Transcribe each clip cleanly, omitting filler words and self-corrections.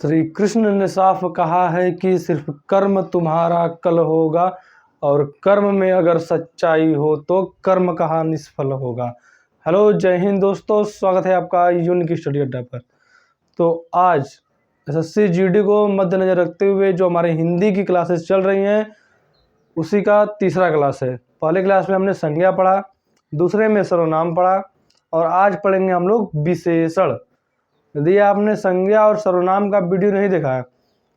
श्री कृष्ण ने साफ कहा है कि सिर्फ कर्म तुम्हारा कल होगा और कर्म में अगर सच्चाई हो तो कर्म कहाँ निष्फल होगा। हेलो, जय हिंद दोस्तों, स्वागत है आपका यूनिक स्टडी अड्डा पर। तो आज एसएससी जीडी को मद्देनजर रखते हुए जो हमारे हिंदी की क्लासेस चल रही हैं उसी का तीसरा क्लास है। पहले क्लास में हमने संज्ञा पढ़ा, दूसरे में सर्वनाम पढ़ा और आज पढ़ेंगे हम लोग विशेषण। यदि आपने संज्ञा और सर्वनाम का वीडियो नहीं देखा है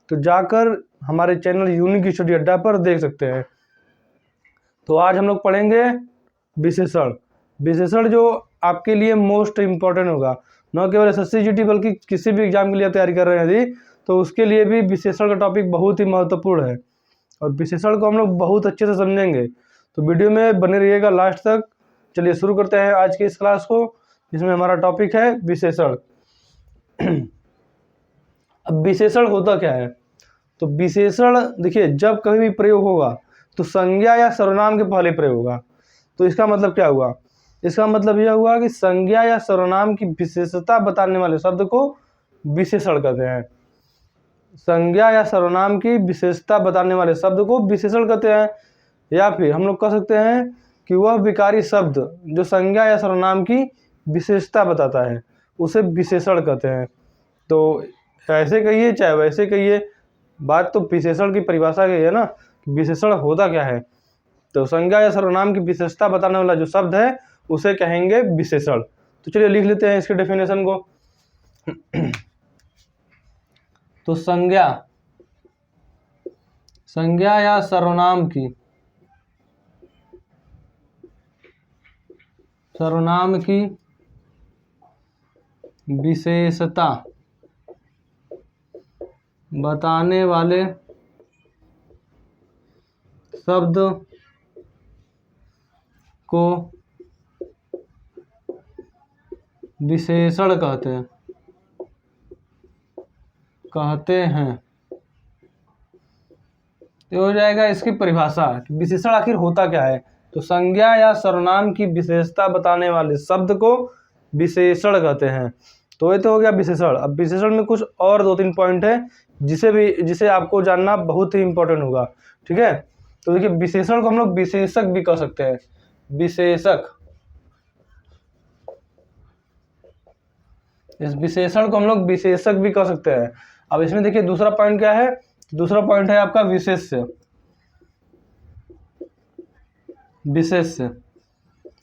तो जाकर हमारे चैनल यूनिक स्टडी अड्डा पर देख सकते हैं। तो आज हम लोग पढ़ेंगे विशेषण। विशेषण जो आपके लिए मोस्ट इम्पोर्टेंट होगा, न केवल एसएससी जीडी बल्कि किसी भी एग्जाम के लिए आप तैयारी कर रहे हैं यदि, तो उसके लिए भी विशेषण का टॉपिक बहुत ही महत्वपूर्ण है और विशेषण को हम लोग बहुत अच्छे से समझेंगे। तो वीडियो में बने रहिएगा लास्ट तक। चलिए शुरू करते हैं आज की इस क्लास को, जिसमें हमारा टॉपिक है विशेषण। अब विशेषण होता क्या है? तो विशेषण देखिए, जब कभी भी प्रयोग होगा तो संज्ञा या सर्वनाम के पहले प्रयोग होगा। तो इसका मतलब क्या हुआ? इसका मतलब यह हुआ कि संज्ञा या सर्वनाम की विशेषता बताने वाले शब्द को विशेषण कहते हैं। संज्ञा या सर्वनाम की विशेषता बताने वाले शब्द को विशेषण कहते हैं, या फिर हम लोग कह सकते हैं कि वह विकारी शब्द जो संज्ञा या सर्वनाम की विशेषता बताता है उसे विशेषण कहते हैं। तो ऐसे कहिए चाहे वैसे कहिए, बात तो विशेषण की परिभाषा की है ना, विशेषण होता क्या है। तो संज्ञा या सर्वनाम की विशेषता बताने वाला जो शब्द है उसे कहेंगे विशेषण। तो चलिए लिख लेते हैं इसके डेफिनेशन को। तो संज्ञा या सर्वनाम की विशेषता बताने वाले शब्द को विशेषण कहते हैं। ये हो जाएगा इसकी परिभाषा कि विशेषण आखिर होता क्या है। तो संज्ञा या सर्वनाम की विशेषता बताने वाले शब्द को विशेषण कहते हैं। तो ये तो हो गया विशेषण। अब विशेषण में कुछ और 2-3 पॉइंट है जिसे आपको जानना बहुत ही इंपॉर्टेंट होगा, ठीक है। तो देखिए, विशेषण को हम लोग विशेषक भी कह सकते हैं। इस विशेषण को हम लोग विशेषक भी कह सकते हैं। अब इसमें देखिए दूसरा पॉइंट क्या है? दूसरा पॉइंट है आपका विशेष्य।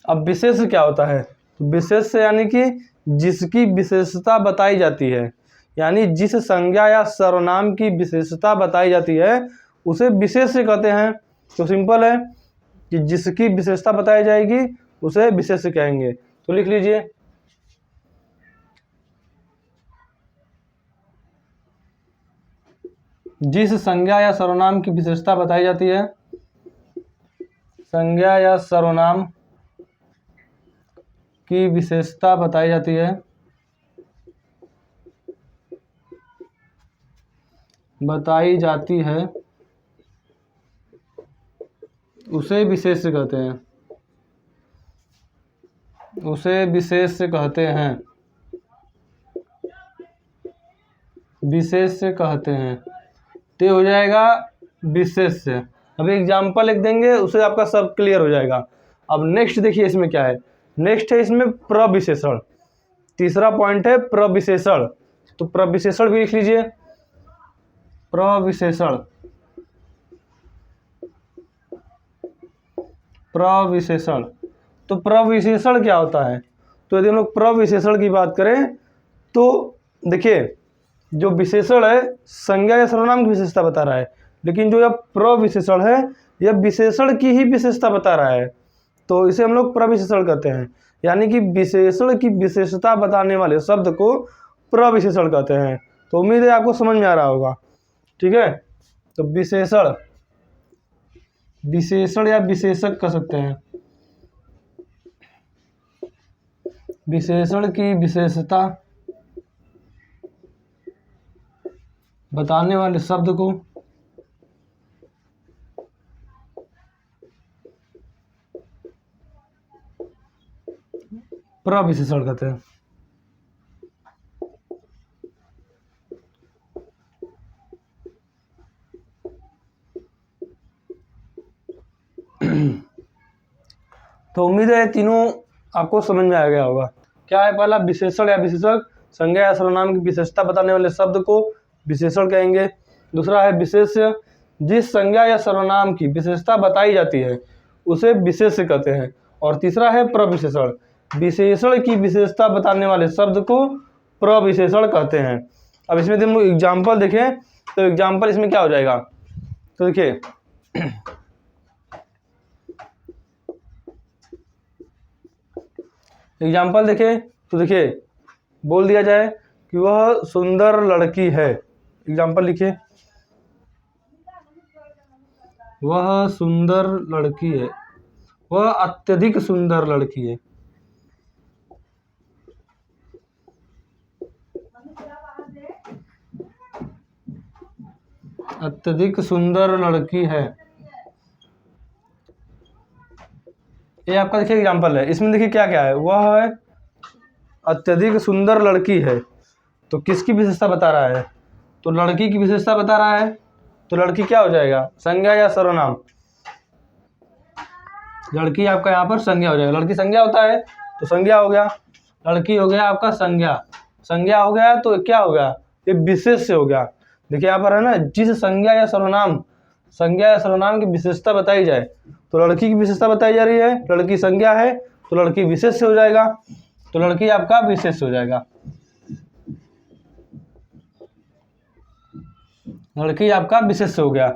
अब विशेष्य क्या होता है? तो विशेष्य यानी कि जिसकी विशेषता बताई जाती है, यानी जिस संज्ञा या सर्वनाम की विशेषता बताई जाती है उसे विशेष्य कहते हैं। तो सिंपल है कि जिसकी विशेषता बताई जाएगी उसे विशेष्य कहेंगे। तो लिख लीजिए, जिस संज्ञा या सर्वनाम की विशेषता बताई जाती है, संज्ञा या सर्वनाम की विशेषता बताई जाती है उसे विशेष्य कहते हैं। तो हो जाएगा विशेष्य। अभी एग्जाम्पल लिख देंगे, उससे आपका सब क्लियर हो जाएगा। अब नेक्स्ट देखिए इसमें क्या है। नेक्स्ट है इसमें प्रविशेषण। तीसरा पॉइंट है प्रविशेषण। तो प्रविशेषण भी लिख लीजिए। प्रविशेषण तो प्रविशेषण क्या होता है? तो यदि हम लोग प्रविशेषण की बात करें तो देखिए, जो विशेषण है संज्ञा या सर्वनाम की विशेषता बता रहा है, लेकिन जो यह प्रविशेषण है यह विशेषण की ही विशेषता बता रहा है। तो इसे हम लोग प्रविशेषण कहते हैं, यानी कि विशेषण की विशेषता बताने वाले शब्द को प्रविशेषण कहते हैं। तो उम्मीद है आपको समझ में आ रहा होगा, ठीक है। तो विशेषण या विशेषक कह सकते हैं। विशेषण की विशेषता बताने वाले शब्द को प्रविशेषण कहते हैं। तो उम्मीद है तीनों आपको समझ में आ गया होगा। क्या है पहला, विशेषण या विशेषक, संज्ञा या सर्वनाम की विशेषता बताने वाले शब्द को विशेषण कहेंगे। दूसरा है विशेष्य, जिस संज्ञा या सर्वनाम की विशेषता बताई जाती है उसे विशेष्य कहते हैं। और तीसरा है प्रविशेषण, विशेषण की विशेषता बताने वाले शब्द को प्रविशेषण कहते हैं। अब इसमें हम लोग एग्जाम्पल देखें तो एग्जाम्पल इसमें क्या हो जाएगा, तो देखिए एग्जाम्पल देखें तो देखिए बोल दिया जाए कि वह सुंदर लड़की है। एग्जाम्पल लिखिए, वह सुंदर लड़की है, वह अत्यधिक सुंदर लड़की है। अत्यधिक सुंदर लड़की है, ये आपका देखिए एग्जाम्पल है। इसमें देखिए क्या क्या है, वह है अत्यधिक सुंदर लड़की है, तो किसकी विशेषता बता रहा है, तो लड़की की विशेषता बता रहा है। तो लड़की क्या हो जाएगा, संज्ञा या सर्वनाम, लड़की आपका यहाँ पर संज्ञा हो जाएगा। लड़की संज्ञा होता है तो संज्ञा हो गया, लड़की हो गया आपका संज्ञा, संज्ञा हो गया तो क्या हो गया, ये विशेष हो गया। देखिए यहाँ पर है ना, जिस संज्ञा या सर्वनाम, संज्ञा या सर्वनाम की विशेषता बताई जाए, तो लड़की की विशेषता बताई जा रही है, लड़की संज्ञा है तो लड़की विशेष हो जाएगा, तो लड़की आपका विशेष हो जाएगा, लड़की आपका विशेष हो गया।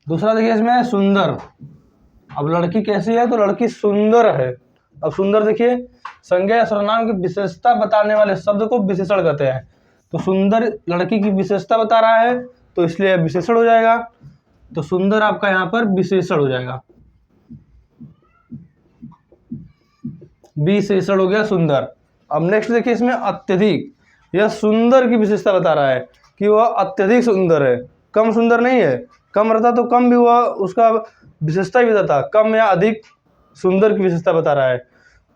दूसरा देखिए इसमें सुंदर, अब लड़की कैसी है, तो लड़की सुंदर है। अब सुंदर देखिए, संज्ञा या सर्वनाम की विशेषता बताने वाले शब्द को विशेषण कहते हैं। तो सुंदर लड़की की विशेषता बता रहा है तो इसलिए विशेषण हो जाएगा, तो सुंदर आपका यहाँ पर विशेषण हो जाएगा, विशेषण हो गया सुंदर। अब नेक्स्ट देखिए इसमें अत्यधिक, यह सुंदर की विशेषता बता रहा है कि वह अत्यधिक सुंदर है, कम सुंदर नहीं है। कम रहता तो कम भी हुआ, उसका विशेषता भी बताता, कम या अधिक सुंदर की विशेषता बता रहा है।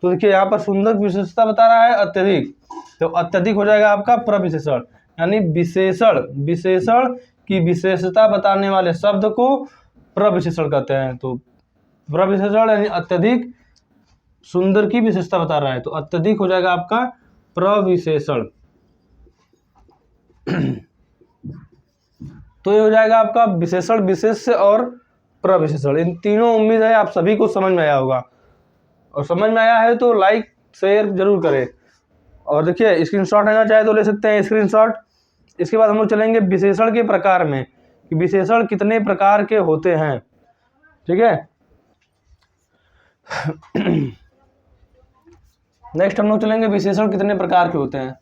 तो देखिए यहाँ पर सुंदर की विशेषता बता रहा है अत्यधिक, तो अत्यधिक हो जाएगा आपका प्रविशेषण, यानी विशेषण, विशेषण की विशेषता बताने वाले शब्द को प्रविशेषण कहते हैं। तो प्रविशेषण यानी अत्यधिक सुंदर की विशेषता बता रहा है, तो अत्यधिक हो जाएगा आपका प्रविशेषण। तो ये हो जाएगा आपका विशेषण, विशेष्य और प्रविशेषण। इन तीनों उम्मीद है आप सभी को समझ में आया होगा, और समझ में आया है तो लाइक शेयर जरूर करें। और देखिए स्क्रीनशॉट लेना चाहे तो ले सकते हैं स्क्रीनशॉट। इसके बाद हम लोग चलेंगे विशेषण के प्रकार में, कि विशेषण कितने प्रकार के होते हैं, ठीक है। नेक्स्ट हम लोग चलेंगे विशेषण कितने प्रकार के होते हैं।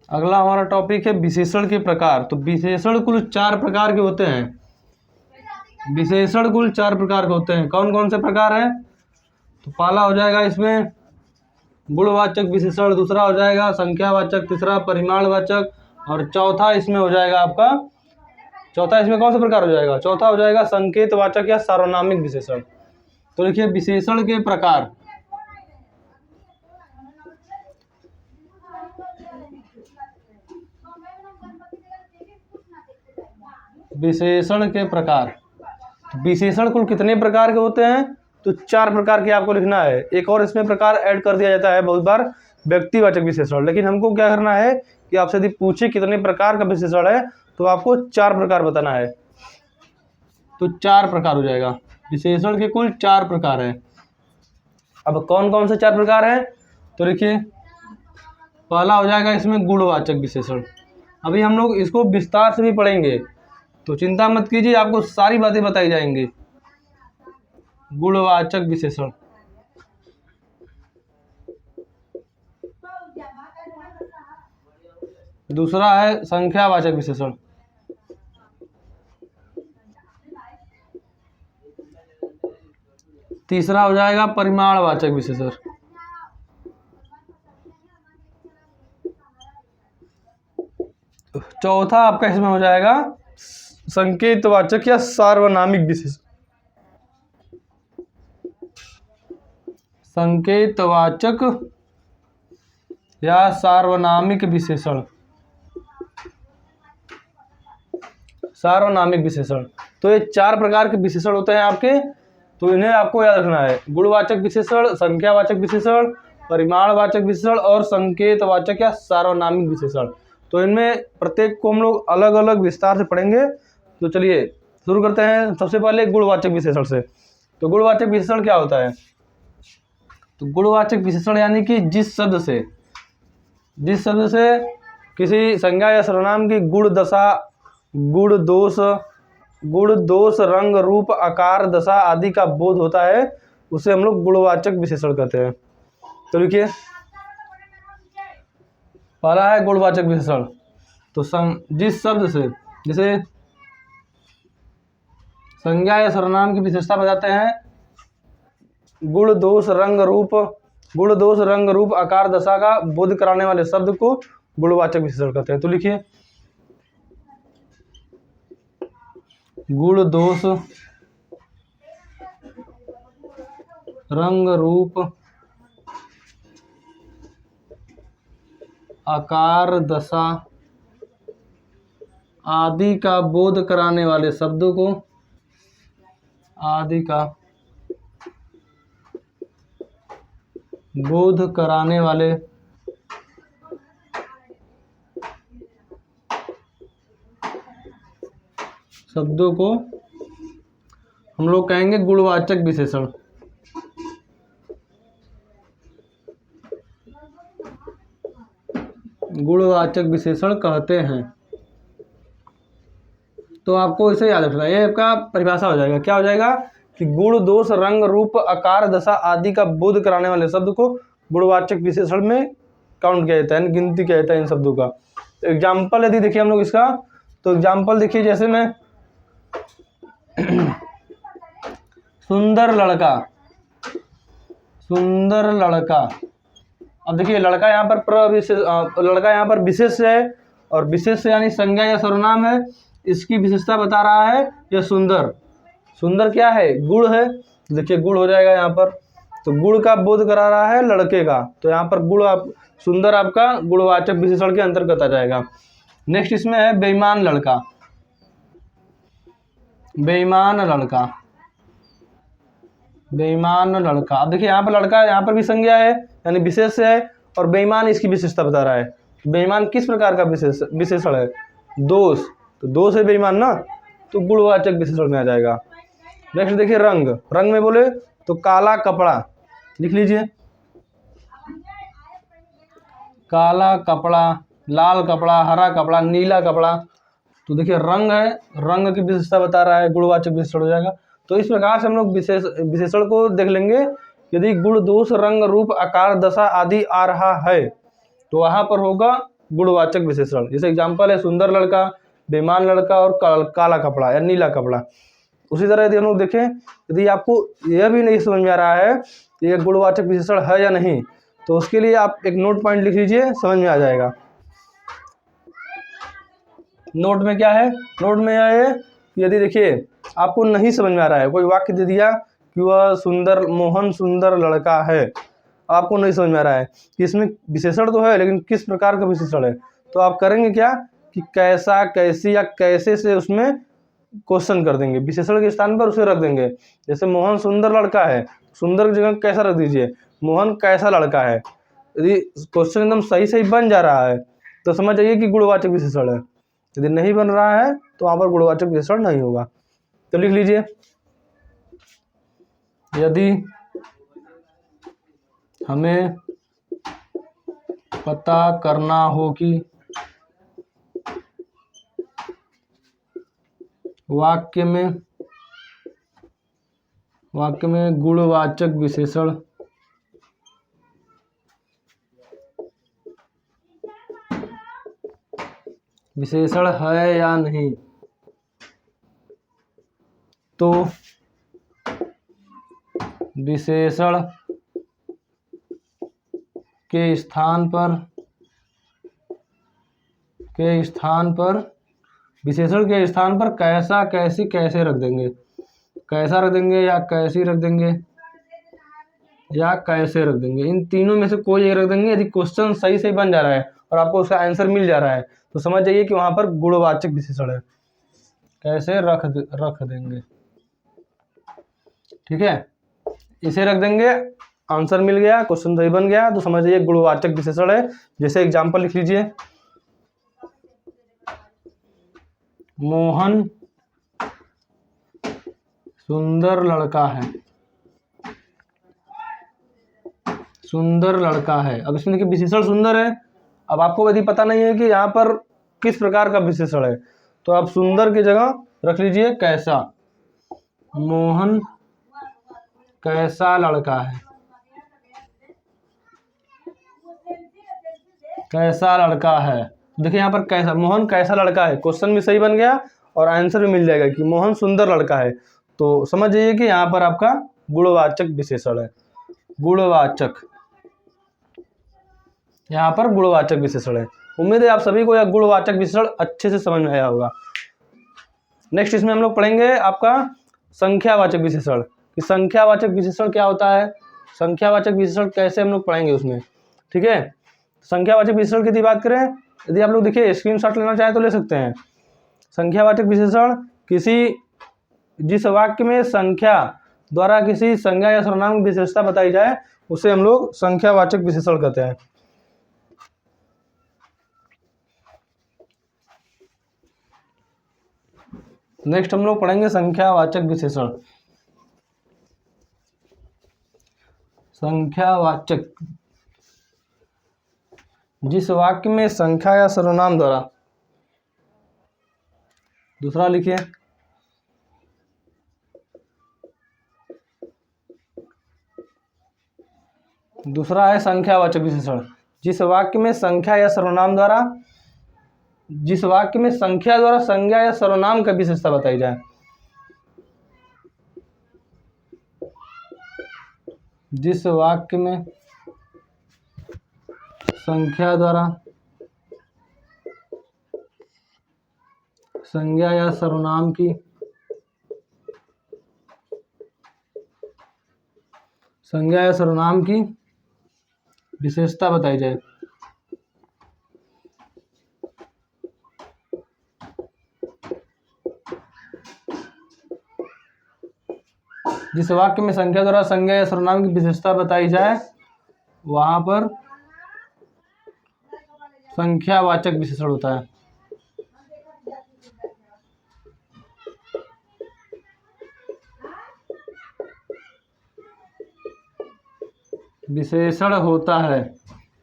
अगला हमारा टॉपिक है विशेषण के प्रकार। तो विशेषण कुल 4 प्रकार के होते हैं। विशेषण कुल 4 प्रकार के होते हैं। कौन कौन से प्रकार हैं, तो पहला हो जाएगा इसमें गुणवाचक विशेषण, दूसरा हो जाएगा संख्यावाचक, तीसरा परिमाणवाचक, और चौथा इसमें हो जाएगा आपका, चौथा इसमें कौन सा प्रकार हो जाएगा, चौथा हो जाएगा संकेतवाचक या सार्वनामिक विशेषण। तो देखिए विशेषण के प्रकार, विशेषण के प्रकार, विशेषण कुल कितने प्रकार के होते हैं, तो 4 प्रकार के आपको लिखना है। एक और इसमें प्रकार ऐड कर दिया जाता है बहुत बार, व्यक्तिवाचक विशेषण। लेकिन हमको क्या करना है कि आपसे यदि पूछे कितने प्रकार का विशेषण है तो आपको 4 प्रकार बताना है। तो 4 प्रकार हो जाएगा, विशेषण के कुल 4 प्रकार हैं। अब कौन कौन से 4 प्रकार हैं, तो देखिए पहला हो जाएगा इसमें गुणवाचक विशेषण। अभी हम लोग इसको विस्तार से भी पढ़ेंगे, तो चिंता मत कीजिए, आपको सारी बातें बताई जाएंगी। गुणवाचक विशेषण, दूसरा है संख्यावाचक विशेषण, तीसरा हो जाएगा परिमाणवाचक विशेषण, चौथा आपका इसमें हो जाएगा संकेतवाचक या सार्वनामिक विशेषण, संकेतवाचक या सार्वनामिक विशेषण। सार्वनामिक विशेषण। तो ये 4 प्रकार के विशेषण होते हैं आपके, तो इन्हें आपको याद रखना है। गुणवाचक विशेषण, संख्यावाचक विशेषण, परिमाणवाचक विशेषण और संकेतवाचक या सार्वनामिक विशेषण। तो इनमें प्रत्येक को हम लोग अलग अलग विस्तार से पढ़ेंगे। तो चलिए शुरू करते हैं सबसे पहले गुणवाचक विशेषण से। तो गुणवाचक विशेषण क्या होता है? तो गुणवाचक विशेषण यानी कि जिस शब्द से किसी संज्ञा या सर्वनाम की गुण दशा, गुण दोष, रंग, रूप, आकार, दशा आदि का बोध होता है, उसे हम लोग गुणवाचक विशेषण कहते हैं। तो लिखिए, पहला है गुणवाचक विशेषण। तो जिस शब्द से, जैसे संज्ञा या सर्वनाम की विशेषता बताते हैं, गुण दोष रंग रूप आकार दशा का बोध कराने वाले शब्द को गुणवाचक विशेषण कहते हैं। तो लिखिए, गुण दोष रंग रूप आकार दशा आदि का बोध कराने वाले शब्दों को हम लोग कहेंगे गुणवाचक विशेषण। गुणवाचक विशेषण कहते हैं। तो आपको इसे याद रखना है, ये आपका परिभाषा हो जाएगा। क्या हो जाएगा कि गुण दोष रंग रूप आकार दशा आदि का बोध कराने वाले शब्द को गुणवाचक विशेषण में काउंट किया जाता है, गिनती किया जाता है इन शब्दों का। तो एग्जाम्पल यदि देखिए हम लोग इसका, तो एग्जाम्पल देखिए, जैसे मैं सुंदर लड़का। अब देखिए लड़का यहाँ पर विशेष है, और विशेष यानी संज्ञा या सर्वनाम है, इसकी विशेषता बता रहा है। यह सुंदर क्या है? गुण है। देखिए गुण हो जाएगा यहाँ पर, तो गुण का बोध करा रहा है लड़के का, तो यहाँ पर सुंदर आपका गुणवाचक विशेषण के अंतर्गत आ जाएगा। नेक्स्ट इसमें है बेईमान लड़का। अब देखिए यहाँ पर लड़का, यहाँ पर भी संज्ञा है यानी विशेष है, और बेईमान इसकी विशेषता बता रहा है। बेईमान किस प्रकार का विशेषण है? दोष। तो दोष है बेईमान ना, तो गुणवाचक विशेषण में आ जाएगा। नेक्स्ट देखिए रंग में बोले तो काला कपड़ा, लिख लीजिए, काला कपड़ा, लाल कपड़ा, हरा कपड़ा, नीला कपड़ा। तो देखिए रंग है, रंग की विशेषता बता रहा है, गुणवाचक विशेषण हो जाएगा। तो इस प्रकार से हम लोग विशेषण को देख लेंगे। यदि गुण दोष रंग रूप आकार दशा आदि आ रहा है, तो वहां पर होगा गुणवाचक विशेषण। जैसे एग्जाम्पल है सुंदर लड़का, बेईमान लड़का और काला कपड़ा या नीला कपड़ा। उसी तरह यदि हम लोग देखें, यदि आपको यह भी नहीं समझ में आ रहा है कि यह गुणवाचक विशेषण है या नहीं, तो उसके लिए आप एक नोट पॉइंट लिख लीजिए, समझ में आ जाएगा। नोट में क्या है? नोट में यह है, यदि देखिए आपको नहीं समझ में आ रहा है, कोई वाक्य दे दिया कि वह मोहन सुंदर लड़का है, आपको नहीं समझ में आ रहा है कि इसमें विशेषण तो है लेकिन किस प्रकार का विशेषण है, तो आप करेंगे क्या कि कैसा, कैसी या कैसे से उसमें क्वेश्चन कर देंगे, विशेषण के स्थान पर उसे रख देंगे। जैसे मोहन सुंदर लड़का है, सुंदर की जगह कैसा रख दीजिए, मोहन कैसा लड़का है। यदि क्वेश्चन एकदम सही बन जा रहा है तो समझ जाइए कि गुणवाचक विशेषण है। यदि नहीं बन रहा है तो वहाँ पर गुणवाचक विशेषण नहीं होगा। तो लिख लीजिए, यदि हमें पता करना हो कि वाक्य में गुणवाचक विशेषण है या नहीं, तो विशेषण के स्थान पर कैसा, कैसी, कैसे रख देंगे। कैसा रख देंगे या कैसी रख देंगे या कैसे रख देंगे, इन तीनों में से कोई एक रख देंगे। यदि क्वेश्चन सही बन जा रहा है और आपको उसका आंसर मिल जा रहा है तो समझ जाइए कि वहाँ पर गुणवाचक विशेषण है। कैसे रख देंगे। ठीक है, इसे रख देंगे, आंसर मिल गया, क्वेश्चन सही बन गया। तो समझिए गुणवाचक विशेषण है। जैसे एग्जांपल लिख लीजिए, मोहन सुंदर लड़का है। सुंदर लड़का है, अब इसमें देखिए विशेषण सुंदर है। अब आपको यदि पता नहीं है कि यहाँ पर किस प्रकार का विशेषण है, तो आप सुंदर की जगह रख लीजिए कैसा। मोहन कैसा लड़का है, कैसा लड़का है। देखिए यहाँ पर कैसा, मोहन कैसा लड़का है, क्वेश्चन भी सही बन गया और आंसर भी मिल जाएगा कि मोहन सुंदर लड़का है। तो समझ जाइए कि यहाँ पर आपका गुणवाचक विशेषण है। गुणवाचक, यहाँ पर गुणवाचक विशेषण है। उम्मीद है आप सभी को यह गुणवाचक विशेषण अच्छे से समझ में आया होगा। नेक्स्ट इसमें हम लोग पढ़ेंगे आपका संख्यावाचक विशेषण, कि संख्यावाचक विशेषण क्या होता है, संख्यावाचक विशेषण कैसे हम लोग पढ़ेंगे उसमें। ठीक है, संख्यावाचक विशेषण की यदि बात करें, यदि आप लोग देखिए स्क्रीनशॉट लेना चाहे तो ले सकते हैं। संख्यावाचक विशेषण जिस वाक्य में संख्या द्वारा किसी संज्ञा या सर्वनाम की विशेषता बताई जाए उसे हम लोग संख्यावाचक विशेषण कहते हैं। नेक्स्ट हम लोग पढ़ेंगे संख्यावाचक विशेषण। संख्यावाचक, जिस वाक्य में संख्या या सर्वनाम द्वारा, दूसरा लिखिए, दूसरा है संख्यावाचक विशेषण, जिस वाक्य में संख्या या सर्वनाम द्वारा, जिस वाक्य में संख्या द्वारा संज्ञा या सर्वनाम का विशेषता बताई जाए। जिस वाक्य में संख्या द्वारा संज्ञा या सर्वनाम की विशेषता बताई जाए। जिस वाक्य में संख्या द्वारा संज्ञा या सर्वनाम की विशेषता बताई जाए वहां पर संख्यावाचक विशेषण होता है। विशेषण होता है,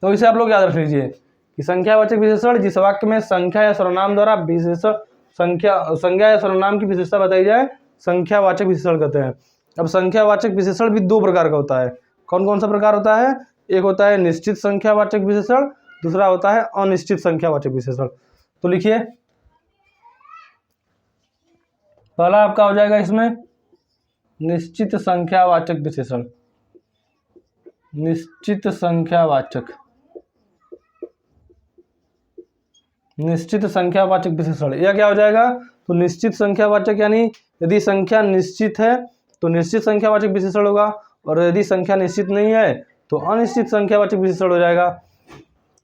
तो इसे आप लोग याद रख लीजिए कि संख्यावाचक विशेषण जिस वाक्य में संख्या या सर्वनाम द्वारा विशेषण संज्ञा या सर्वनाम की विशेषता बताई जाए संख्यावाचक विशेषण कहते हैं। अब संख्यावाचक विशेषण भी दो प्रकार का होता है। कौन कौन सा प्रकार होता है? एक होता है निश्चित संख्यावाचक विशेषण, दूसरा होता है अनिश्चित संख्यावाचक विशेषण। तो लिखिए, पहला आपका हो जाएगा इसमें निश्चित संख्यावाचक विशेषण। निश्चित संख्यावाचक विशेषण, यह क्या हो जाएगा? तो निश्चित संख्यावाचक यानी यदि संख्या निश्चित है तो निश्चित संख्यावाचक विशेषण होगा, और यदि संख्या निश्चित नहीं है तो अनिश्चित संख्यावाचक विशेषण हो जाएगा।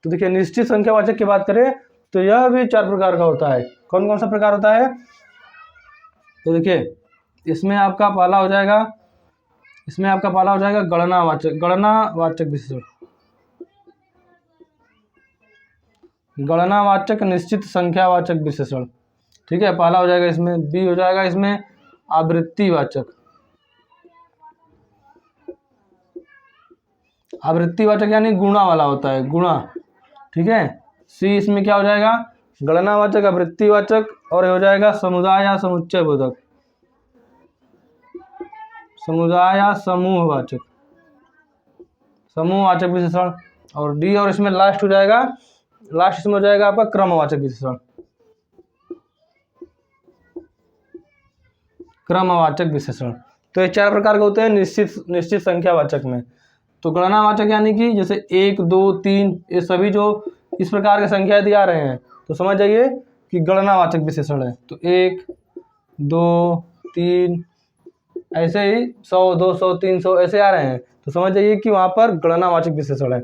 तो देखिए, निश्चित संख्यावाचक की बात करें तो यह भी चार प्रकार का होता है। कौन कौन सा प्रकार होता है? तो देखिए, इसमें आपका पहला हो जाएगा गणनावाचक विशेषण। गणनावाचक निश्चित संख्यावाचक विशेषण, ठीक है, पहला हो जाएगा इसमें। बी हो जाएगा इसमें आवृत्तिवाचक। आवृत्तिवाचक यानी गुणा वाला होता है, गुणा, ठीक है। सी इसमें क्या हो जाएगा? गणनावाचक, आवृत्तिवाचक, और हो जाएगा समुदाय या समुच्चय बोधक, समुदाय या समूहवाचक, समूहवाचक विशेषण। और डी और इसमें लास्ट हो जाएगा, लास्ट इसमें हो जाएगा आपका क्रमवाचक विशेषण। क्रमवाचक विशेषण, तो ये चार प्रकार के होते हैं निश्चित संख्यावाचक में। तो गणनावाचक यानी कि जैसे 1, 2, 3 ये सभी जो इस प्रकार के संख्या यदि आ रहे हैं तो समझ जाइए कि गणनावाचक विशेषण है। तो 1, 2, 3 ऐसे ही 100, 200, 300 ऐसे आ रहे हैं तो समझ जाइए कि वहाँ पर गणनावाचक विशेषण है।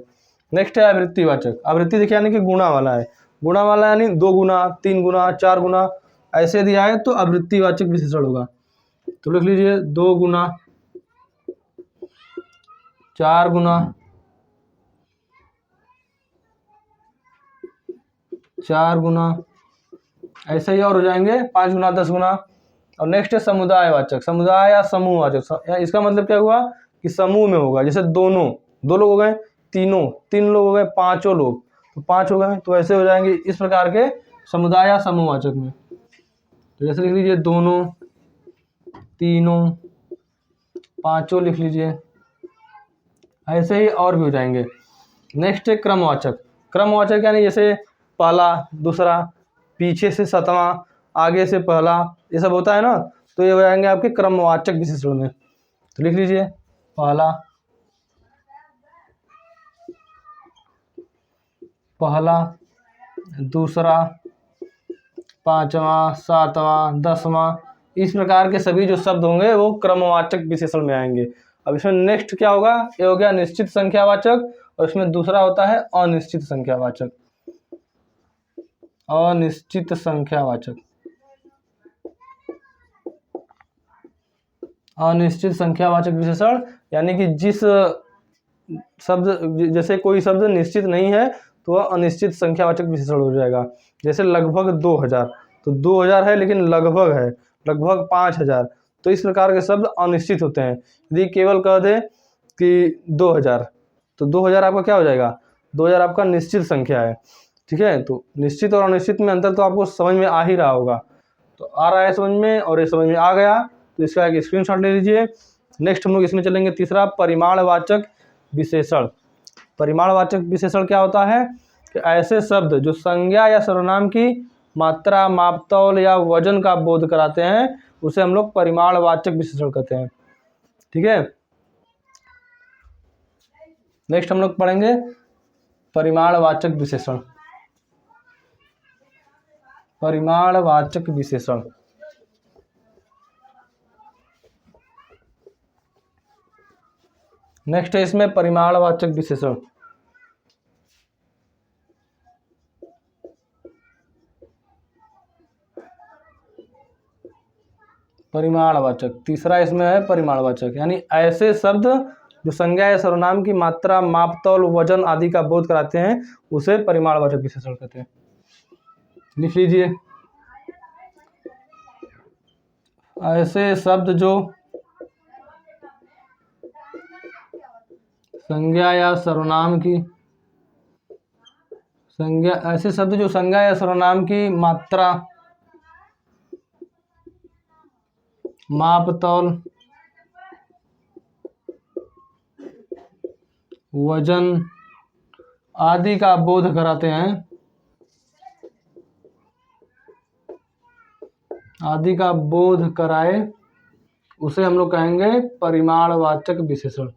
नेक्स्ट है आवृत्तिवाचक। आवृत्ति देखिए यानी कि गुणा वाला है। गुणा वाला यानी 2 गुना, 3 गुना, 4 गुना, ऐसे दिया है तो आवृत्तिवाचक विशेषण होगा। तो लिख लीजिए 2 गुना, 4 गुना, 4 गुना, ऐसे ही और हो जाएंगे 5 गुना, 10 गुना। और नेक्स्ट है समुदायवाचक, समुदाय या समूहवाचक। इसका मतलब क्या हुआ कि समूह में होगा, जैसे दोनों, 2 लोग हो गए, तीनों, 3 लोग हो गए, 5 लोग, तो 5 हो गए, तो ऐसे हो जाएंगे इस प्रकार के समुदाय या समूहवाचक में। तो जैसे लिख लीजिए दोनों, तीनों, 5 लिख लीजिए, ऐसे ही और भी हो जाएंगे। नेक्स्ट है क्रमवाचक, क्रमवाचक यानी जैसे पहला, दूसरा, पीछे से 7वां, आगे से पहला, ये सब होता है ना, तो ये हो जाएंगे आपके क्रमवाचक विशेषण में। तो लिख लीजिए पहला, पहला, दूसरा, 5वां, 7वां, 10वां, इस प्रकार के सभी जो शब्द होंगे वो क्रमवाचक विशेषण में आएंगे। अब इसमें नेक्स्ट क्या होगा, ये हो गया निश्चित संख्यावाचक, और इसमें दूसरा होता है अनिश्चित संख्यावाचक, अनिश्चित संख्यावाचक। अनिश्चित संख्यावाचक विशेषण यानी कि जिस शब्द, जैसे कोई शब्द निश्चित नहीं है तो वह अनिश्चित संख्यावाचक विशेषण हो जाएगा। जैसे लगभग 2000, तो 2000 है लेकिन लगभग है, लगभग 5000, तो इस प्रकार के शब्द अनिश्चित होते हैं। यदि केवल कह दे कि 2000, तो 2000 आपका क्या हो जाएगा, 2000 आपका निश्चित संख्या है। ठीक है, तो निश्चित और अनिश्चित में अंतर तो आपको समझ में आ ही रहा होगा। तो आ रहा है समझ में, और ये समझ में आ गया तो इसका एक स्क्रीनशॉट ले लीजिए। नेक्स्ट हम लोग इसमें चलेंगे तीसरा, परिमाणवाचक विशेषण। परिमाणवाचक विशेषण क्या होता है कि ऐसे शब्द जो संज्ञा या सर्वनाम की मात्रा, मापतौल या वजन का बोध कराते हैं उसे हम लोग परिमाणवाचक विशेषण कहते हैं। ठीक है, नेक्स्ट हम लोग पढ़ेंगे परिमाणवाचक विशेषण। परिमाणवाचक विशेषण, नेक्स्ट है इसमें परिमाणवाचक विशेषण। परिमाणवाचक तीसरा इसमें है परिमाणवाचक, यानी ऐसे शब्द जो संज्ञा या सर्वनाम की मात्रा, मापतौल, वजन आदि का बोध कराते हैं उसे परिमाणवाचक विशेषण कहते हैं। लिख लीजिए ऐसे शब्द जो संज्ञा या सर्वनाम की, ऐसे शब्द जो संज्ञा या सर्वनाम की मात्रा, मापतौल, वजन आदि का बोध कराते हैं, आदि का बोध कराए उसे हम लोग कहेंगे परिमाणवाचक विशेषण।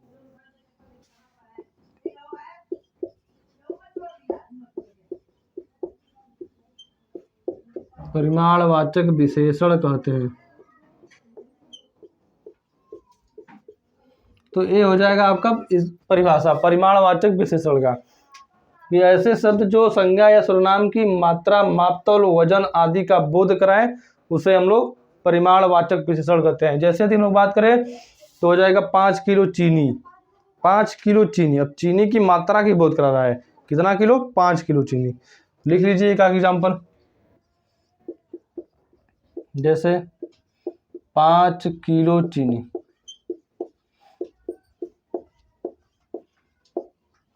परिमाणवाचक विशेषण कहते हैं। तो ये हो जाएगा आपका इस परिभाषा परिमाणवाचक विशेषण का, कि ऐसे शब्द जो संज्ञा या सर्वनाम की मात्रा, मापतौल, वजन आदि का बोध कराएं उसे हम लोग परिमाणवाचक विशेषण कहते हैं। जैसे यदि हम लोग बात करें तो हो जाएगा 5 किलो चीनी, 5 किलो चीनी। अब चीनी की मात्रा की बोध करा रहा है, कितना किलो, 5 किलो चीनी। लिख लीजिए एक एग्जाम्पल, जैसे 5 किलो चीनी,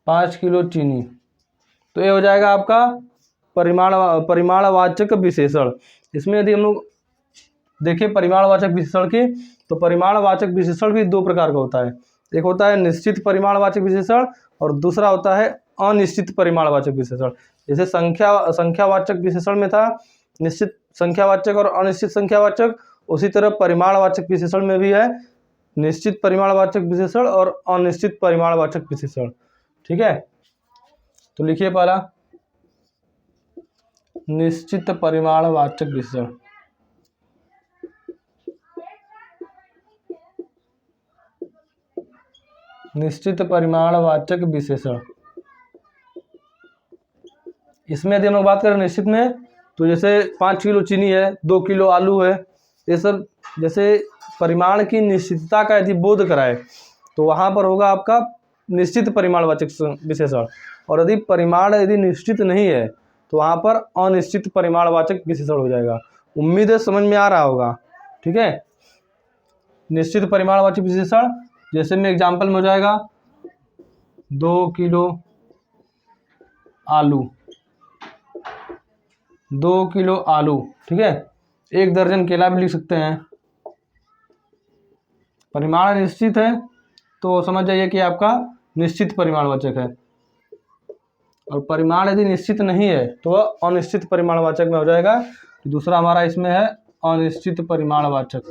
5 किलो चीनी, तो ये हो जाएगा आपका परिमाणवाचक विशेषण। इसमें यदि हम लोग देखें परिमाणवाचक विशेषण की, तो परिमाणवाचक विशेषण भी 2 प्रकार का होता है। एक होता है निश्चित परिमाणवाचक विशेषण और दूसरा होता है अनिश्चित परिमाणवाचक विशेषण। जैसे संख्यावाचक विशेषण में था निश्चित संख्यावाचक और अनिश्चित संख्यावाचक, उसी तरह परिमाणवाचक विशेषण में भी है निश्चित परिमाणवाचक विशेषण और अनिश्चित परिमाणवाचक विशेषण। ठीक है, तो लिखिए पहला निश्चित परिमाणवाचक विशेषण। निश्चित परिमाणवाचक विशेषण, इसमें यदि हम लोग बात करें निश्चित में, तो जैसे 5 किलो चीनी है, 2 किलो आलू है, ये सब जैसे परिमाण की निश्चितता का यदि बोध कराए तो वहाँ पर होगा आपका निश्चित परिमाणवाचक विशेषण। और यदि परिमाण यदि निश्चित नहीं है तो वहाँ पर अनिश्चित परिमाणवाचक विशेषण हो जाएगा। उम्मीद है समझ में आ रहा होगा। ठीक है, निश्चित परिमाणवाचक विशेषण जैसे में एग्जाम्पल में हो जाएगा 2 किलो आलू, 2 किलो आलू। ठीक है, 1 दर्जन केला भी लिख सकते हैं। परिमाण निश्चित है तो समझ जाइए कि आपका निश्चित परिमाणवाचक है, और परिमाण यदि निश्चित नहीं है तो वह अनिश्चित परिमाणवाचक में हो जाएगा। तो दूसरा हमारा इसमें है अनिश्चित परिमाणवाचक।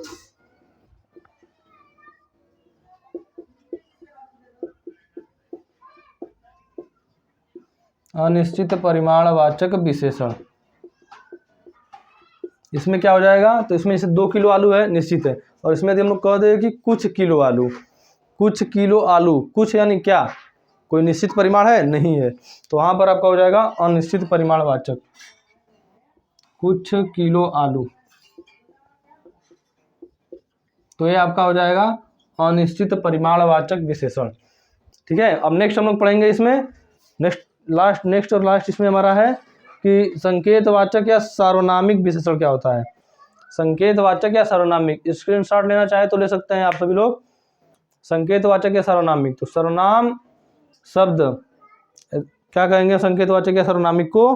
अनिश्चित परिमाणवाचक विशेषण, इसमें क्या हो जाएगा, तो इसमें जैसे 2 किलो आलू है निश्चित है, और इसमें यदि हम लोग कह दें कि कुछ किलो आलू, कुछ किलो आलू, कुछ यानी क्या, कोई निश्चित परिमाण है नहीं है, तो वहाँ पर आपका हो जाएगा अनिश्चित परिमाणवाचक, कुछ किलो आलू। तो ये आपका हो जाएगा अनिश्चित परिमाणवाचक विशेषण। ठीक है, अब नेक्स्ट हम लोग पढ़ेंगे इसमें नेक्स्ट और लास्ट इसमें हमारा है कि संकेतवाचक या सार्वनामिक विशेषण क्या होता है। संकेतवाचक या सार्वनामिक, स्क्रीनशॉट लेना चाहे तो ले सकते हैं आप सभी लोग। संकेतवाचक या सार्वनामिक, तो सर्वनाम शब्द क्या कहेंगे संकेतवाचक या सार्वनामिक को,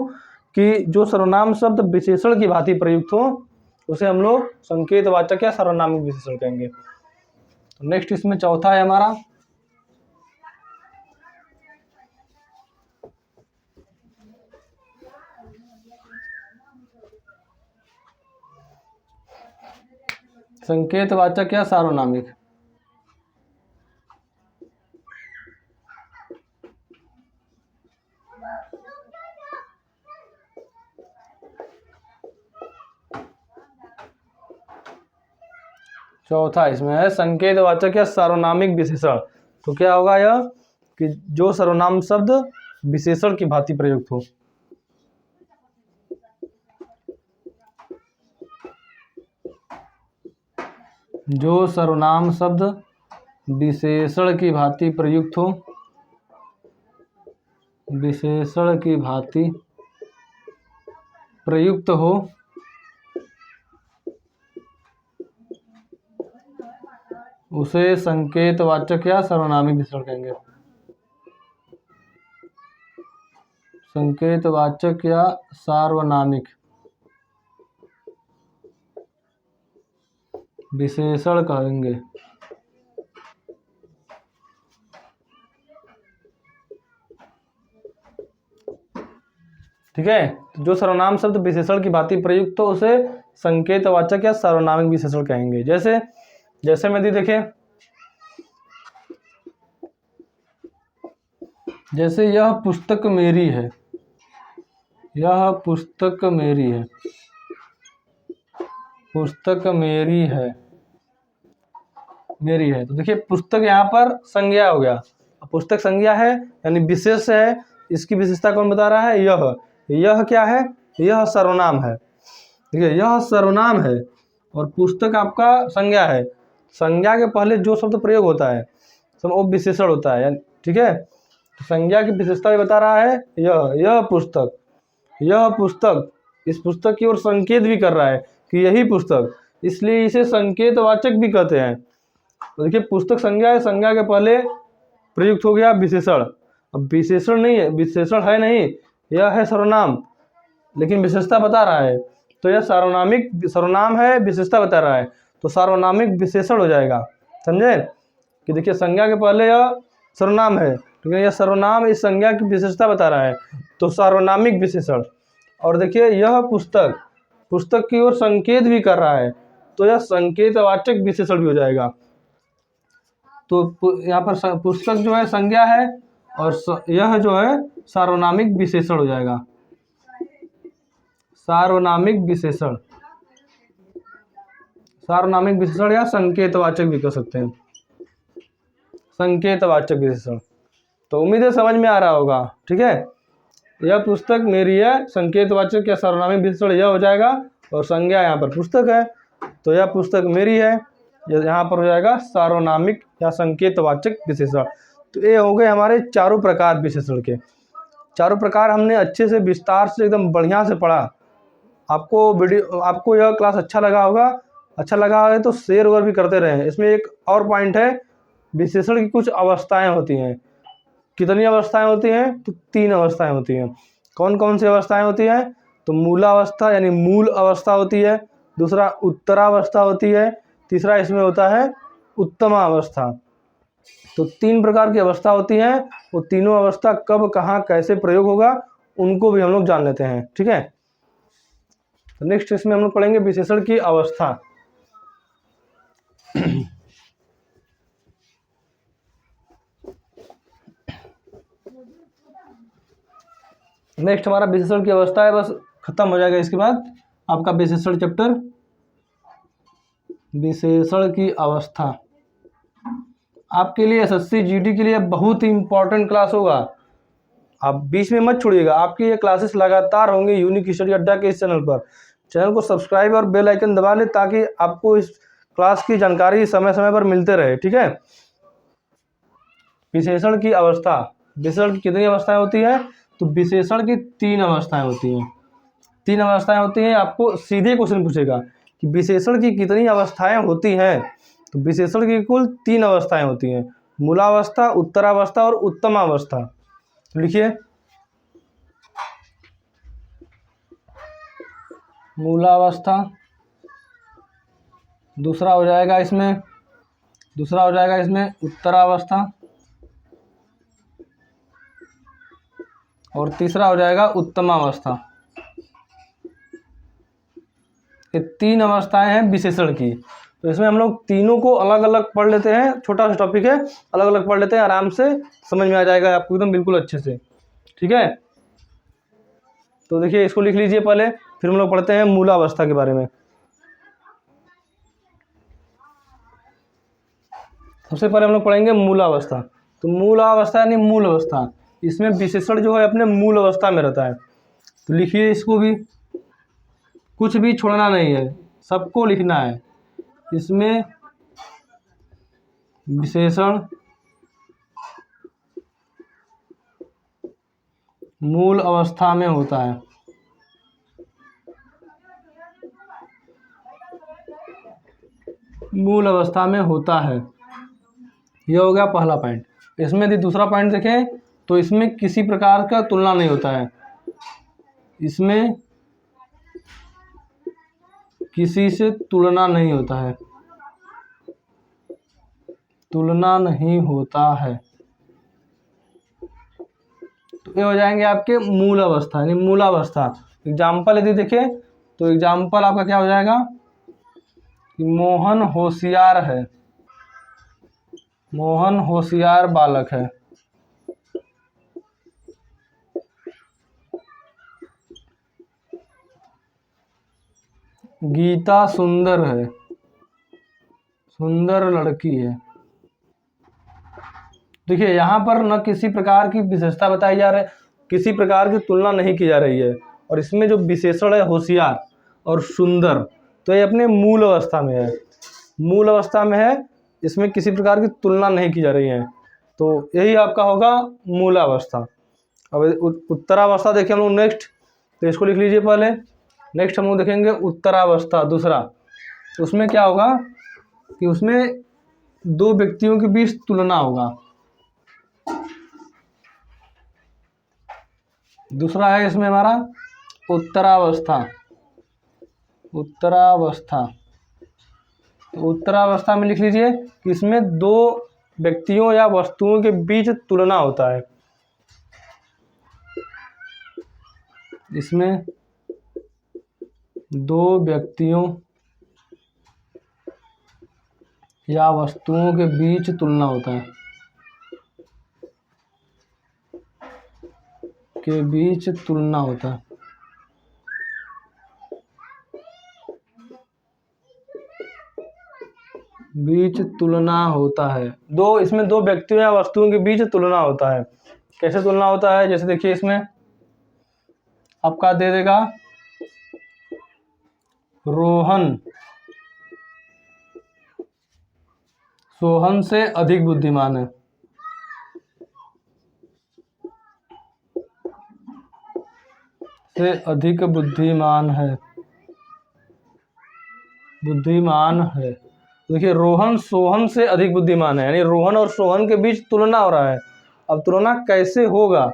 कि जो सर्वनाम शब्द विशेषण की भांति प्रयुक्त हो उसे हम लोग संकेतवाचक या सार्वनामिक विशेषण कहेंगे। तो नेक्स्ट इसमें चौथा है हमारा संकेतवाचक या सार्वनामिक। चौथा इसमें है संकेतवाचक या सार्वनामिक विशेषण। तो क्या होगा यह कि जो सर्वनाम शब्द विशेषण की भांति प्रयुक्त हो। जो सर्वनाम शब्द विशेषण की भांति प्रयुक्त हो, विशेषण की भांति प्रयुक्त हो, उसे संकेतवाचक या सार्वनामिक विशेषण कहेंगे। संकेतवाचक या सार्वनामिक विशेषण कहेंगे। ठीक है, जो सर्वनाम शब्द विशेषण की भांति प्रयुक्त हो उसे संकेतवाचक या सार्वनामिक विशेषण कहेंगे। जैसे में देखें, जैसे यह पुस्तक मेरी है, यह पुस्तक मेरी है, पुस्तक मेरी है, मेरी है। तो देखिए पुस्तक यहाँ पर संज्ञा हो गया, पुस्तक संज्ञा है यानी विशेष है। इसकी विशेषता कौन बता रहा है, यह क्या है, यह सर्वनाम है। ठीक है, यह सर्वनाम है और पुस्तक आपका संज्ञा है। संज्ञा के पहले जो शब्द प्रयोग होता है वो विशेषण होता है। ठीक है, तो संज्ञा की विशेषता बता रहा है यह पुस्तक, यह पुस्तक इस पुस्तक की ओर संकेत भी कर रहा है कि यही पुस्तक, इसलिए इसे संकेतवाचक भी कहते हैं। तो देखिए पुस्तक संज्ञा है, संज्ञा के पहले प्रयुक्त हो गया विशेषण। अब विशेषण नहीं है, विशेषण है नहीं, यह है सर्वनाम, लेकिन विशेषता बता रहा है। तो यह सार्वनामिक सर्वनाम है, विशेषता बता रहा है, तो सार्वनामिक विशेषण हो जाएगा। समझे कि देखिए संज्ञा के पहले यह सर्वनाम है, लेकिन यह सर्वनाम इस संज्ञा की विशेषता बता रहा है, तो सार्वनामिक विशेषण। और देखिए यह पुस्तक, पुस्तक की ओर संकेत भी कर रहा है, तो यह संकेतवाचक विशेषण भी हो जाएगा। तो यहाँ पर पुस्तक जो है संज्ञा है और यह जो है सार्वनामिक विशेषण हो जाएगा। सार्वनामिक विशेषण, सार्वनामिक विशेषण या संकेतवाचक भी कह सकते हैं, संकेतवाचक विशेषण। तो उम्मीद है समझ में आ रहा होगा। ठीक है, यह पुस्तक मेरी है, संकेतवाचक या सर्वनामी विशेषण यह हो जाएगा, और संज्ञा यहाँ पर पुस्तक है, तो यह पुस्तक मेरी है, यहाँ पर हो जाएगा सार्वनामिक या संकेतवाचक विशेषण। तो ये हो गए हमारे चारों प्रकार विशेषण के। चारों प्रकार हमने अच्छे से विस्तार से एकदम बढ़िया से पढ़ा। आपको यह क्लास अच्छा लगा होगा, अच्छा लगा है तो शेयर ओवर भी करते रहें। इसमें एक और पॉइंट है, विशेषण की कुछ अवस्थाएं होती हैं। कितनी अवस्थाएं होती हैं? तो 3 अवस्थाएं होती हैं। कौन कौन सी अवस्थाएं होती हैं? तो मूलावस्था यानी मूल अवस्था होती है, दूसरा उत्तरावस्था होती है, तीसरा इसमें होता है उत्तमावस्था। तो 3 प्रकार की अवस्था होती हैं। वो तीनों अवस्था कब, कहाँ, कैसे प्रयोग होगा, उनको भी हम लोग जान लेते हैं। ठीक है, तो नेक्स्ट इसमें हम लोग पढ़ेंगे विशेषण की अवस्था। नेक्स्ट हमारा विशेषण की अवस्था है, बस खत्म हो जाएगा। इसके बाद आपका विशेषण चैप्टर, विशेषण की अवस्था आपके लिए एसएससी जीडी के लिए बहुत ही इंपॉर्टेंट क्लास होगा। आप बीच में मत छोड़िएगा, आपकी ये क्लासेस लगातार होंगे यूनिक स्टडी अड्डा के इस चैनल पर। चैनल को सब्सक्राइब और बेल आइकन दबा लें ताकि आपको इस क्लास की जानकारी समय समय पर मिलते रहे। ठीक है, विशेषण की अवस्था, विशेषण की कितनी अवस्थाएं होती हैं? तो विशेषण की 3 अवस्थाएं होती हैं। 3 अवस्थाएं होती हैं। आपको सीधे क्वेश्चन पूछेगा कि विशेषण की कितनी अवस्थाएं होती हैं? तो विशेषण की कुल 3 अवस्थाएं होती हैं, मूलावस्था, उत्तरावस्था और उत्तमावस्था। लिखिए, मूलावस्था, दूसरा हो जाएगा इसमें उत्तरावस्था, और तीसरा हो जाएगा उत्तमावस्था। ये 3 अवस्थाएं हैं विशेषण की। तो इसमें हम लोग तीनों को अलग अलग पढ़ लेते हैं। छोटा सा टॉपिक है, अलग अलग पढ़ लेते हैं, आराम से समझ में आ जाएगा आपको एकदम बिल्कुल अच्छे से। ठीक है, तो देखिए इसको लिख लीजिए पहले, फिर हम लोग पढ़ते हैं मूलावस्था के बारे में। सबसे पहले हम लोग पढ़ेंगे मूलावस्था। तो मूलावस्था यानी मूल अवस्था, इसमें विशेषण जो है अपने मूल अवस्था में रहता है। तो लिखिए इसको भी, कुछ भी छोड़ना नहीं है, सबको लिखना है। इसमें विशेषण मूल अवस्था में होता है। मूल अवस्था में होता है, यह हो गया पहला पॉइंट। इसमें यदि दूसरा पॉइंट देखें तो इसमें किसी प्रकार का तुलना नहीं होता है। इसमें किसी से तुलना नहीं होता है, तुलना नहीं होता है। तो ये हो जाएंगे आपके मूल अवस्था यानी मूलावस्था। एग्जाम्पल यदि देखें तो एग्जाम्पल आपका क्या हो जाएगा कि मोहन होशियार है, मोहन होशियार बालक है। गीता सुंदर है, सुंदर लड़की है। देखिए यहाँ पर न किसी प्रकार की विशेषता बताई जा रही है, किसी प्रकार की तुलना नहीं की जा रही है। और इसमें जो विशेषण है होशियार और सुंदर, तो ये अपने मूल अवस्था में है, मूल अवस्था में है। इसमें किसी प्रकार की तुलना नहीं की जा रही है, तो यही आपका होगा मूलावस्था। अब उत्तरावस्था देखें हम लोग नेक्स्ट, तो इसको लिख लीजिए पहले। नेक्स्ट हम लोग देखेंगे उत्तरावस्था दूसरा। उसमें क्या होगा कि उसमें 2 व्यक्तियों के बीच तुलना होगा। दूसरा है इसमें हमारा उत्तरावस्था, उत्तरावस्था। तो उत्तरावस्था में लिख लीजिए कि इसमें 2 व्यक्तियों या वस्तुओं के बीच तुलना होता है। इसमें 2 व्यक्तियों या वस्तुओं के बीच तुलना होता है, के बीच तुलना होता है। बीच तुलना होता है, इसमें 2 व्यक्तियों या वस्तुओं के बीच तुलना होता है। कैसे तुलना होता है? जैसे देखिए इसमें आपका दे देगा रोहन सोहन से अधिक बुद्धिमान है। से अधिक बुद्धिमान है, बुद्धिमान है। देखिए रोहन सोहन से अधिक बुद्धिमान है, यानी रोहन और सोहन के बीच तुलना हो रहा है। अब तुलना कैसे होगा?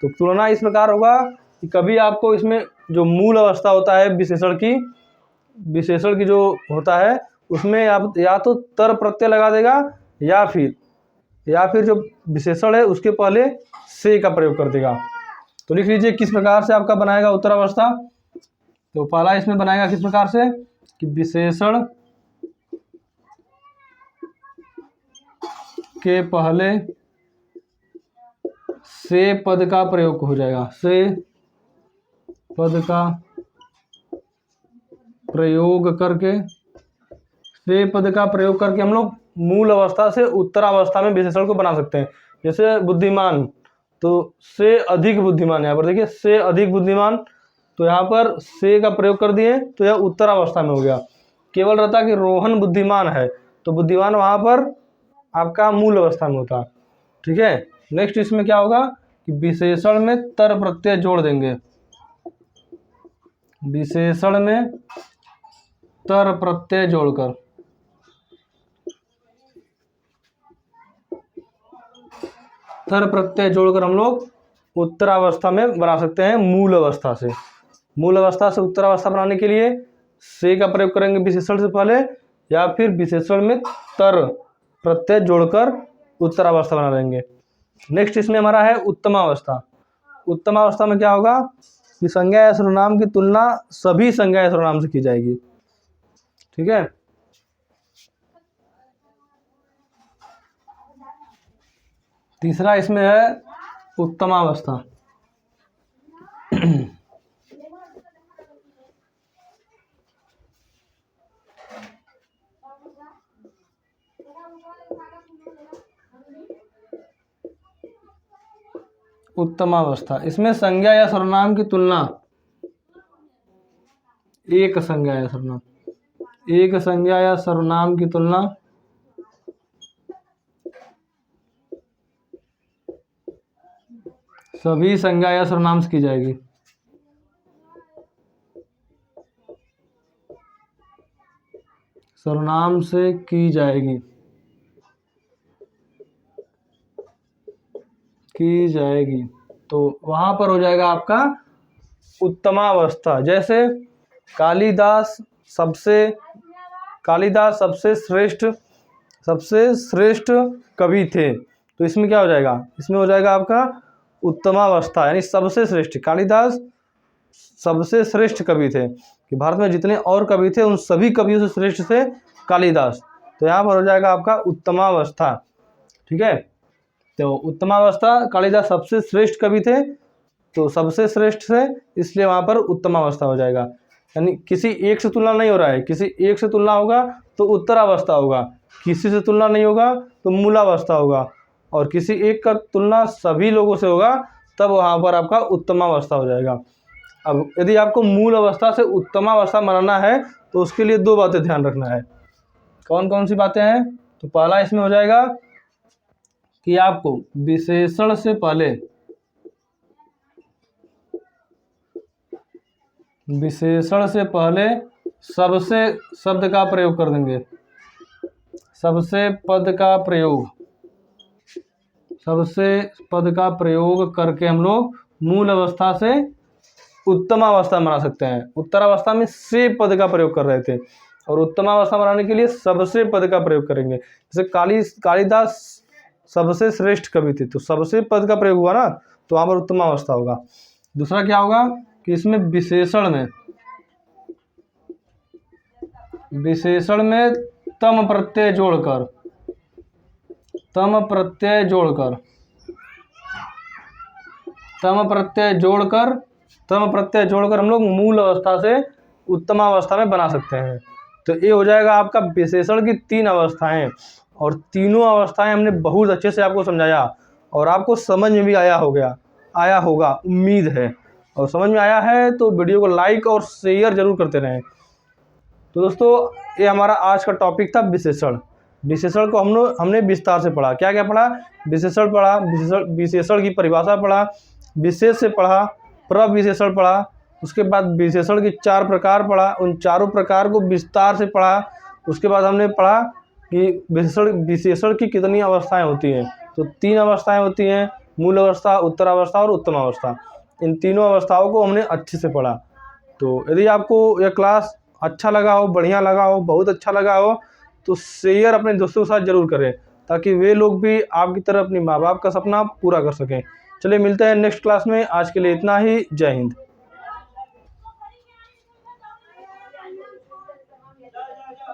तो तुलना इस प्रकार होगा कि कभी आपको इसमें जो मूल अवस्था होता है विशेषण की जो होता है उसमें आप या तो तर प्रत्यय लगा देगा या फिर जो विशेषण है उसके पहले से का प्रयोग कर देगा। तो लिख लीजिए किस प्रकार से आपका बनाएगा उत्तरावस्था। तो पहला इसमें बनाएगा किस प्रकार से कि विशेषण के पहले से पद का प्रयोग हो जाएगा। से पद का प्रयोग करके हम लोग मूल अवस्था से उत्तरावस्था में विशेषण को बना सकते हैं। जैसे बुद्धिमान, तो से अधिक बुद्धिमान, यहाँ पर देखिए से अधिक बुद्धिमान, तो यहाँ पर से का प्रयोग कर दिए तो यह उत्तरावस्था में हो गया। केवल रहता कि रोहन बुद्धिमान है, तो बुद्धिमान वहाँ पर आपका मूल अवस्था में होता। ठीक है, नेक्स्ट इसमें क्या होगा कि विशेषण में तर प्रत्यय जोड़ देंगे। विशेषण में तर प्रत्यय जोड़कर हम लोग उत्तरावस्था में बना सकते हैं मूल अवस्था से। मूल अवस्था से उत्तरावस्था बनाने के लिए से का प्रयोग करेंगे विशेषण से पहले, या फिर विशेषण में तर प्रत्यय जोड़कर उत्तरावस्था बना लेंगे। नेक्स्ट इसमें हमारा है उत्तमावस्था। उत्तमावस्था में क्या होगा कि संज्ञा या सर्वनाम की तुलना सभी संज्ञा या सर्वनाम से की जाएगी। ठीक है, तीसरा इसमें है उत्तमावस्था। उत्तमावस्था, इसमें संज्ञा या सर्वनाम की तुलना एक संज्ञा या सर्वनाम की तुलना सभी संज्ञा या सर्वनाम से की जाएगी। सर्वनाम से की जाएगी तो वहां पर हो जाएगा आपका उत्तमावस्था। जैसे कालिदास सबसे श्रेष्ठ कवि थे, तो इसमें क्या हो जाएगा, इसमें हो जाएगा आपका उत्तमावस्था, यानी सबसे श्रेष्ठ। कालिदास सबसे श्रेष्ठ कवि थे कि भारत में जितने और कवि थे उन सभी कवियों से श्रेष्ठ थे कालिदास, तो यहाँ पर हो जाएगा आपका उत्तमावस्था। ठीक है, तो उत्तमावस्था, कालिदास सबसे श्रेष्ठ कवि थे तो सबसे श्रेष्ठ थे, इसलिए वहाँ पर उत्तमावस्था हो जाएगा। यानी किसी एक से तुलना नहीं हो रहा है, किसी एक से तुलना होगा तो उत्तरावस्था होगा, किसी से तुलना नहीं होगा तो मूलावस्था होगा, और किसी एक का तुलना सभी लोगों से होगा तब वहाँ पर आपका उत्तमावस्था हो जाएगा। अब यदि आपको मूल अवस्था से उत्तमावस्था बनाना है तो उसके लिए दो बातें ध्यान रखना है। कौन कौन सी बातें हैं? तो पहला इसमें हो जाएगा कि आपको विशेषण से पहले सबसे शब्द का प्रयोग कर देंगे। सबसे पद का प्रयोग करके हम लोग मूल अवस्था से उत्तमावस्था बना सकते हैं। उत्तरावस्था में से पद का प्रयोग कर रहे थे और उत्तमावस्था बनाने के लिए सबसे पद का प्रयोग करेंगे। जैसे कालिदास सबसे श्रेष्ठ कवि थे, तो सबसे पद का प्रयोग हुआ ना, तो वहाँ पर उत्तमावस्था होगा। दूसरा क्या होगा कि इसमें विशेषण में तम प्रत्यय जोड़कर हम लोग मूल अवस्था से उत्तमावस्था में बना सकते हैं। तो ये हो जाएगा आपका विशेषण की 3 अवस्थाएं, और तीनों अवस्थाएं हमने बहुत अच्छे से आपको समझाया और आपको समझ में भी आया होगा, उम्मीद है। और समझ में आया है तो वीडियो को लाइक और शेयर जरूर करते रहें। तो दोस्तों ये हमारा आज का टॉपिक था विशेषण। विशेषण को हमने विस्तार से पढ़ा। क्या क्या पढ़ा? विशेषण पढ़ा, विशेषण की परिभाषा पढ़ा, विशेष से पढ़ा, प्रविशेषण पढ़ा, उसके बाद विशेषण के 4 प्रकार पढ़ा, उन चारों प्रकार को विस्तार से पढ़ा। उसके बाद हमने पढ़ा कि विशेषण की कितनी अवस्थाएं होती हैं। तो 3 अवस्थाएं होती हैं, मूल अवस्था, उत्तरावस्था और उत्तम अवस्था। इन तीनों अवस्थाओं को हमने अच्छे से पढ़ा। तो यदि आपको यह क्लास अच्छा लगा हो, बढ़िया लगा हो, बहुत अच्छा लगा हो तो शेयर अपने दोस्तों के साथ ज़रूर करें, ताकि वे लोग भी आपकी तरह अपने माँ बाप का सपना पूरा कर सकें। चलिए मिलते हैं नेक्स्ट क्लास में। आज के लिए इतना ही। जय हिंद।